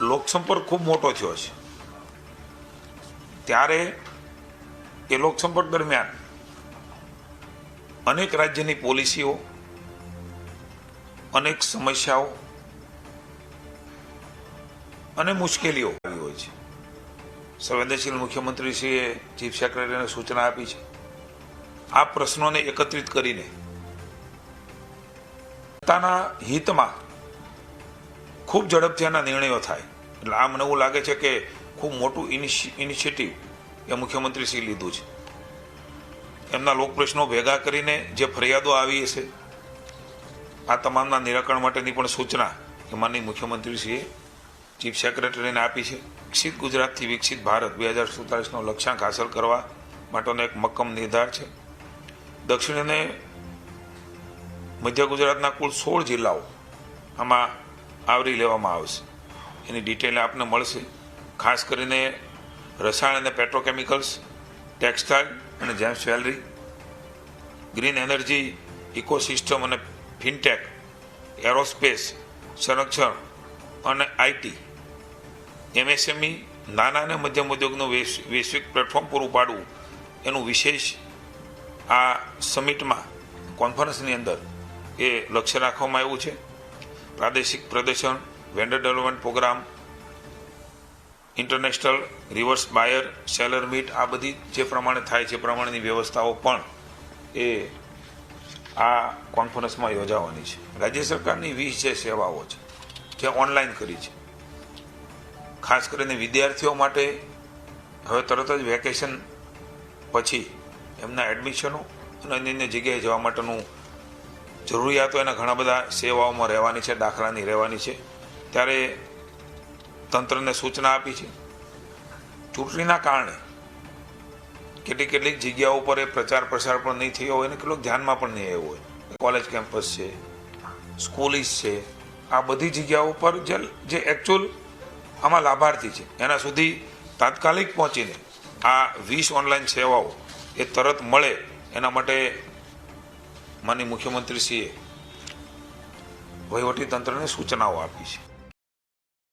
લોકસંપર્ક ખૂબ મોટો થયો છે, ત્યારે એ લોકસંપર્ક દરમિયાન અનેક રાજ્યની પોલિસીઓ, અનેક સમસ્યાઓ અને મુશ્કેલીઓ આવી હોય છે. સંવેદનશીલ મુખ્યમંત્રીશ્રીએ ચીફ સેક્રેટરીને સૂચના આપી છે આ પ્રશ્નોને એકત્રિત કરીને પોતાના હિતમાં ખૂબ ઝડપથી આના નિર્ણયો થાય. એટલે આ મને એવું લાગે છે કે ખૂબ મોટું ઇનિશિયેટિવ એ મુખ્યમંત્રીશ્રીએ લીધું છે. એમના લોકપ્રશ્નો ભેગા કરીને જે ફરિયાદો આવી હશે આ તમામના નિરાકરણ માટેની પણ સૂચના માનનીય મુખ્યમંત્રીશ્રીએ ચીફ સેક્રેટરીને આપી છે. વિકસિત ગુજરાતથી વિકસિત ભારત 2047નો લક્ષ્યાંક હાંસલ કરવા માટેનો એક મક્કમ નિર્ધાર છે. દક્ષિણ અને મધ્ય ગુજરાતના કુલ 16 જિલ્લાઓ આમાં આવરી લેવામાં આવશે. એની ડિટેલ આપને મળશે. ખાસ કરીને રસાયણ અને પેટ્રોકેમિકલ્સ, ટેક્સટાઇલ અને James jewellery, green energy, ecosystem અને ફિનટેક, એરોસ્પેસ, સંરક્ષણ અને આઈટી, એમએસએમઈ, નાના અને મધ્યમ ઉદ્યોગનું વૈશ્વિક પ્લેટફોર્મ પૂરું પાડવું એનું વિશેષ આ સમિટમાં કોન્ફરન્સની અંદર એ લક્ષ્ય રાખવામાં આવ્યું છે. પ્રાદેશિક પ્રદર્શન, vendor development programme, international reverse buyer seller meet, આ બધી જે પ્રમાણે થાય છે પ્રમાણેની વ્યવસ્થાઓ પણ એ આ કોન્ફરન્સમાં યોજાવાની છે. રાજ્ય સરકારની 20 જે સેવાઓ છે જે ઓનલાઈન કરી છે. ખાસ કરીને વિદ્યાર્થીઓ માટે હવે તરત જ વેકેશન પછી એમના એડમિશનો અને અન્ય જગ્યાએ જવા માટેનું જરૂરિયાતો એના ઘણા બધા સેવાઓમાં રહેવાની છે, દાખલાની રહેવાની છે. ત્યારે તંત્રને સૂચના આપી છે. ચૂંટણીના કારણે કેટલીક જગ્યાઓ પર એ પ્રચાર પ્રસાર પણ નહીં થયો હોય અને કેટલોક ધ્યાનમાં પણ નહીં આવ્યો હોય. કોલેજ કેમ્પસ છે, સ્કૂલીસ છે, આ બધી જગ્યાઓ પર જે એકચ્યુઅલ આમાં લાભાર્થી છે એના સુધી તાત્કાલિક પહોંચીને આ 20 ઓનલાઈન સેવાઓ એ તરત મળે એના માટે માનનીય મુખ્યમંત્રીશ્રીએ વહીવટી તંત્રને સૂચનાઓ આપી છે.